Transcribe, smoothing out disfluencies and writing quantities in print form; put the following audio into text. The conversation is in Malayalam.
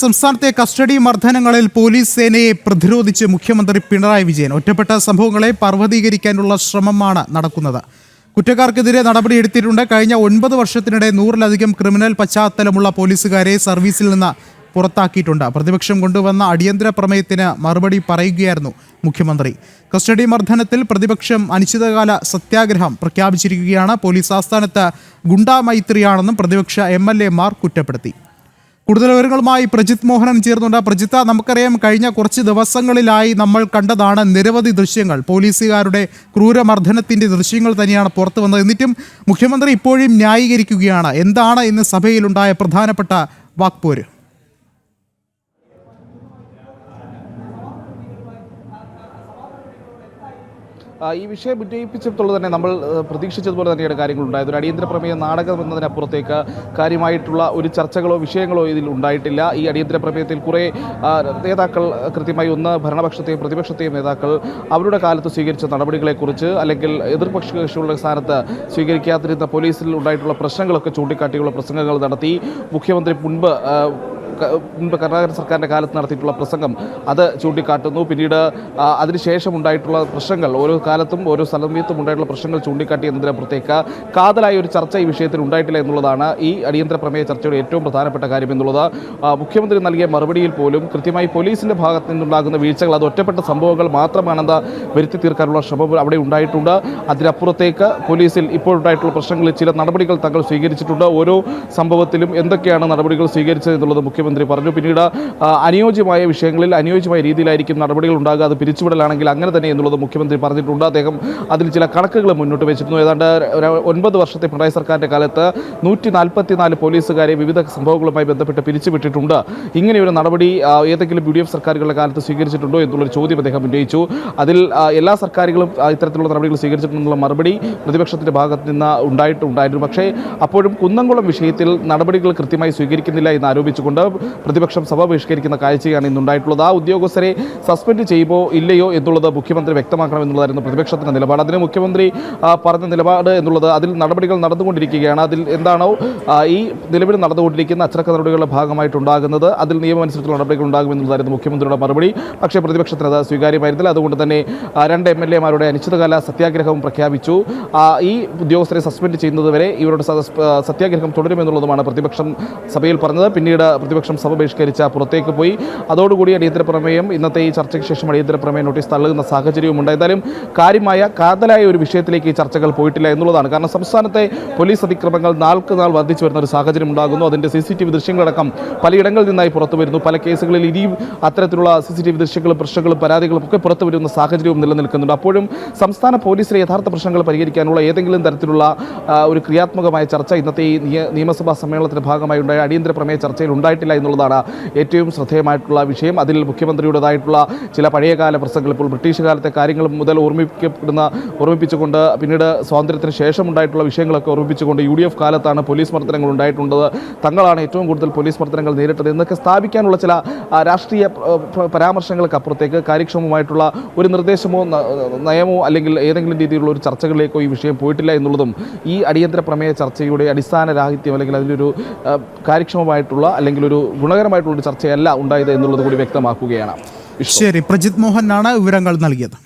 സംസ്ഥാനത്തെ കസ്റ്റഡി മർദ്ദനങ്ങളിൽ പോലീസ് സേനയെ പ്രതിരോധിച്ച് മുഖ്യമന്ത്രി പിണറായി വിജയൻ ഒറ്റപ്പെട്ട സംഭവങ്ങളെ പർവ്വതീകരിക്കാനുള്ള ശ്രമമാണ് നടക്കുന്നത്. കുറ്റക്കാർക്കെതിരെ നടപടിയെടുത്തിട്ടുണ്ട്. കഴിഞ്ഞ 9 വർഷത്തിനിടെ 100-ലധികം ക്രിമിനൽ പശ്ചാത്തലമുള്ള പോലീസുകാരെ സർവീസിൽ നിന്ന് പുറത്താക്കിയിട്ടുണ്ട്. പ്രതിപക്ഷം കൊണ്ടുവന്ന അടിയന്തര പ്രമേയത്തിന് മറുപടി പറയുകയായിരുന്നു മുഖ്യമന്ത്രി. കസ്റ്റഡി മർദ്ദനത്തിൽ പ്രതിപക്ഷം അനിശ്ചിതകാല സത്യാഗ്രഹം പ്രഖ്യാപിച്ചിരിക്കുകയാണ്. പോലീസ് ആസ്ഥാനത്ത് ഗുണ്ടാ മൈത്രിയാണെന്നും പ്രതിപക്ഷ MLA മാർ കുറ്റപ്പെടുത്തി. കൂടുതൽ വിവരങ്ങളുമായി പ്രജിത്ത് മോഹനൻ ചേർന്നുണ്ട്. പ്രജിത്ത, നമുക്കറിയാം കഴിഞ്ഞ കുറച്ച് ദിവസങ്ങളിലായി നമ്മൾ കണ്ടതാണ് നിരവധി ദൃശ്യങ്ങൾ. പോലീസുകാരുടെ ക്രൂരമർദ്ദനത്തിൻ്റെ ദൃശ്യങ്ങൾ തന്നെയാണ് പുറത്തു വന്നത്. എന്നിട്ടും മുഖ്യമന്ത്രി ഇപ്പോഴും ന്യായീകരിക്കുകയാണ്. എന്താണ് ഇന്ന് സഭയിലുണ്ടായ പ്രധാനപ്പെട്ട വാക്പോര്? ഈ വിഷയം ഉന്നയിപ്പിച്ചിട്ടുള്ളത് തന്നെ നമ്മൾ പ്രതീക്ഷിച്ചതുപോലെ തന്നെയാണ് കാര്യങ്ങളുണ്ടായത്. ഒരു അടിയന്തര പ്രമേയ നാടകം എന്നതിനപ്പുറത്തേക്ക് കാര്യമായിട്ടുള്ള ഒരു ചർച്ചകളോ വിഷയങ്ങളോ ഇതിൽ ഉണ്ടായിട്ടില്ല. ഈ അടിയന്തര പ്രമേയത്തിൽ കുറേ നേതാക്കൾ കൃത്യമായി ഒന്ന് ഭരണപക്ഷത്തെയും പ്രതിപക്ഷത്തെയും നേതാക്കൾ അവരുടെ കാലത്ത് സ്വീകരിച്ച നടപടികളെക്കുറിച്ച് അല്ലെങ്കിൽ എതിർപക്ഷ കക്ഷികളുടെ സ്ഥാനത്ത് സ്വീകരിക്കാതിരുന്ന പോലീസിൽ ഉണ്ടായിട്ടുള്ള പ്രശ്നങ്ങളൊക്കെ ചൂണ്ടിക്കാട്ടിയുള്ള പ്രസംഗങ്ങൾ നടത്തി. മുഖ്യമന്ത്രി മുൻപ് കർണാടക സർക്കാരിൻ്റെ കാലത്ത് നടത്തിയിട്ടുള്ള പ്രസംഗം അത് ചൂണ്ടിക്കാട്ടുന്നു. പിന്നീട് അതിനുശേഷം ഉണ്ടായിട്ടുള്ള പ്രശ്നങ്ങൾ ഓരോ കാലത്തും ഓരോ സമയത്തും ഉണ്ടായിട്ടുള്ള പ്രശ്നങ്ങൾ ചൂണ്ടിക്കാട്ടി എന്നതിനപ്പുറത്തേക്ക് കാതലായ ഒരു ചർച്ച ഈ വിഷയത്തിൽ ഉണ്ടായിട്ടില്ല എന്നുള്ളതാണ് ഈ അടിയന്തര പ്രമേയ ചർച്ചയുടെ ഏറ്റവും പ്രധാനപ്പെട്ട കാര്യം എന്നുള്ളത്. മുഖ്യമന്ത്രി നൽകിയ മറുപടിയിൽ പോലും കൃത്യമായി പോലീസിൻ്റെ ഭാഗത്ത് നിന്നുണ്ടാകുന്ന വീഴ്ചകൾ അത് ഒറ്റപ്പെട്ട സംഭവങ്ങൾ മാത്രമാണെന്ന് വരുത്തി തീർക്കാനുള്ള ശ്രമം അവിടെ ഉണ്ടായിട്ടുണ്ട്. അതിനപ്പുറത്തേക്ക് പോലീസിൽ ഇപ്പോഴുണ്ടായിട്ടുള്ള പ്രശ്നങ്ങളിൽ ചില നടപടികൾ തങ്ങൾ സ്വീകരിച്ചിട്ടുണ്ട്. ഓരോ സംഭവത്തിലും എന്തൊക്കെയാണ് നടപടികൾ സ്വീകരിച്ചത് എന്നുള്ളത് മുഖ്യമന്ത്രി പറഞ്ഞു. പിന്നീട് അനുയോജ്യമായ വിഷയങ്ങളിൽ അനുയോജ്യമായ രീതിയിലായിരിക്കും നടപടികൾ ഉണ്ടാകുക. അത് പിരിച്ചുവിടലാണെങ്കിൽ അങ്ങനെ തന്നെ എന്നുള്ളത് മുഖ്യമന്ത്രി പറഞ്ഞിട്ടുണ്ട്. അദ്ദേഹം അതിൽ ചില കണക്കുകൾ മുന്നോട്ട് വെച്ചിരുന്നു. ഏതാണ്ട് 9 വർഷത്തെ പിണറായി സർക്കാരിൻ്റെ കാലത്ത് 144 പോലീസുകാരെ വിവിധ സംഭവങ്ങളുമായി ബന്ധപ്പെട്ട് പിരിച്ചുവിട്ടിട്ടുണ്ട്. ഇങ്ങനെയൊരു നടപടി ഏതെങ്കിലും UDF സർക്കാരുകളുടെ കാലത്ത് സ്വീകരിച്ചിട്ടുണ്ടോ എന്നുള്ളൊരു ചോദ്യം അദ്ദേഹം ഉന്നയിച്ചു. അതിൽ എല്ലാ സർക്കാരുകളും ഇത്തരത്തിലുള്ള നടപടികൾ സ്വീകരിച്ചിട്ടുണ്ടെന്നുള്ള മറുപടി പ്രതിപക്ഷത്തിൻ്റെ ഭാഗത്ത് നിന്ന് ഉണ്ടായിരുന്നു. പക്ഷേ അപ്പോഴും കുന്നംകുളം വിഷയത്തിൽ നടപടികൾ കൃത്യമായി സ്വീകരിക്കുന്നില്ല എന്ന് ആരോപിച്ചുകൊണ്ട് പ്രതിപക്ഷം സഭ ബഹിഷ്കരിക്കുന്ന കാഴ്ചയാണ് ഇന്നുണ്ടായിട്ടുള്ളത്. ആ ഉദ്യോഗസ്ഥരെ സസ്പെൻഡ് ചെയ്യുമോ ഇല്ലയോ എന്നുള്ളത് മുഖ്യമന്ത്രി വ്യക്തമാക്കണമെന്നുള്ളതായിരുന്നു പ്രതിപക്ഷത്തിൻ്റെ നിലപാട്. അതിന് മുഖ്യമന്ത്രി പറഞ്ഞ നിലപാട് എന്നുള്ളത് അതിൽ നടപടികൾ നടന്നുകൊണ്ടിരിക്കുകയാണ്. അതിൽ എന്താണോ ഈ നിലവിൽ നടന്നുകൊണ്ടിരിക്കുന്ന അച്ചടക്ക നടപടികളുടെ ഭാഗമായിട്ടുണ്ടാകുന്നത് അതിൽ നിയമമനുസരിച്ചുള്ള നടപടികൾ ഉണ്ടാകുമെന്നുള്ളതായിരുന്നു മുഖ്യമന്ത്രിയുടെ മറുപടി. പക്ഷേ പ്രതിപക്ഷത്തിന് അത് സ്വീകാര്യമായിരുന്നില്ല. അതുകൊണ്ട് തന്നെ 2 MLA മാരുടെ അനിശ്ചിതകാല സത്യാഗ്രഹവും പ്രഖ്യാപിച്ചു. ഈ ഉദ്യോഗസ്ഥരെ സസ്പെൻഡ് ചെയ്യുന്നതുവരെ ഇവരുടെ സത്യാഗ്രഹം തുടരുമെന്നുള്ളതുമാണ് പ്രതിപക്ഷം സഭയിൽ പറഞ്ഞത്. പിന്നീട് പ്രതിപക്ഷം സഭ ബഹിഷ്കരിച്ച പുറത്തേക്ക് പോയി. അതോടുകൂടി അടിയന്തര പ്രമേയം ഇന്നത്തെ ഈ ചർച്ചയ്ക്ക് ശേഷം അടിയന്തര പ്രമേയ നോട്ടീസ് തള്ളുന്ന സാഹചര്യവുമുണ്ട്. എന്തായാലും കാതലായ ഒരു വിഷയത്തിലേക്ക് ഈ ചർച്ചകൾ പോയിട്ടില്ല എന്നുള്ളതാണ്. കാരണം സംസ്ഥാനത്തെ പോലീസ് അതിക്രമങ്ങൾ നാൾക്ക് നാൾ വർദ്ധിച്ചു വരുന്ന ഒരു സാഹചര്യം ഉണ്ടാകുന്നു. അതിൻ്റെ CCTV ദൃശ്യങ്ങളടക്കം പലയിടങ്ങളിൽ നിന്നായി പുറത്തു വരുന്നു. പല കേസുകളിൽ ഇനിയും അത്തരത്തിലുള്ള CCTV ദൃശ്യങ്ങളും പ്രശ്നങ്ങളും പരാതികളും ഒക്കെ പുറത്തു വരുന്ന സാഹചര്യവും നിലനിൽക്കുന്നുണ്ട്. അപ്പോഴും സംസ്ഥാന പോലീസിലെ യഥാർത്ഥ പ്രശ്നങ്ങൾ പരിഹരിക്കാനുള്ള ഏതെങ്കിലും തരത്തിലുള്ള ഒരു ക്രിയാത്മകമായ ചർച്ച ഇന്നത്തെ ഈ നിയമസഭാ സമ്മേളനത്തിൻ്റെ ഭാഗമായി ഉണ്ടായ അടിയന്തര പ്രമേയ ചർച്ചയിൽ ഉണ്ടായിട്ടില്ല എന്നുള്ളതാണ് ഏറ്റവും ശ്രദ്ധേയമായിട്ടുള്ള വിഷയം. അതിൽ മുഖ്യമന്ത്രിയുടേതായിട്ടുള്ള ചില പഴയകാല പ്രസംഗങ്ങൾ, ഇപ്പോൾ ബ്രിട്ടീഷ് കാലത്തെ കാര്യങ്ങൾ മുതൽ ഓർമ്മിപ്പിച്ചുകൊണ്ട് പിന്നീട് സ്വാതന്ത്ര്യത്തിന് ശേഷം ഉണ്ടായിട്ടുള്ള വിഷയങ്ങളൊക്കെ ഓർമ്മിപ്പിച്ചുകൊണ്ട് UDF കാലത്താണ് പോലീസ് മർദ്ദനങ്ങൾ ഉണ്ടായിട്ടുള്ളത്, തങ്ങളാണ് ഏറ്റവും കൂടുതൽ പോലീസ് മർദ്ദനങ്ങൾ നേരിട്ടത് എന്നൊക്കെ സ്ഥാപിക്കാനുള്ള ചില രാഷ്ട്രീയ പരാമർശങ്ങൾക്കപ്പുറത്തേക്ക് കാര്യക്ഷമമായിട്ടുള്ള ഒരു നിർദ്ദേശമോ നയമോ അല്ലെങ്കിൽ ഏതെങ്കിലും രീതിയിലുള്ള ഒരു ചർച്ചകളിലേക്കോ ഈ വിഷയം പോയിട്ടില്ല എന്നുള്ളതും ഈ അടിയന്തര പ്രമേയ ചർച്ചയുടെ അടിസ്ഥാന രാഹിത്യം അല്ലെങ്കിൽ അതിലൊരു കാര്യക്ഷമമായിട്ടുള്ള അല്ലെങ്കിൽ ഒരു ഗുണകരമായിട്ടുള്ള ഒരു ചർച്ചയല്ല ഉണ്ടായത് എന്നുള്ളത് കൂടി വ്യക്തമാക്കുകയാണ്. ശരി, പ്രജിത്ത് മോഹനാണ് വിവരങ്ങൾ നൽകിയത്.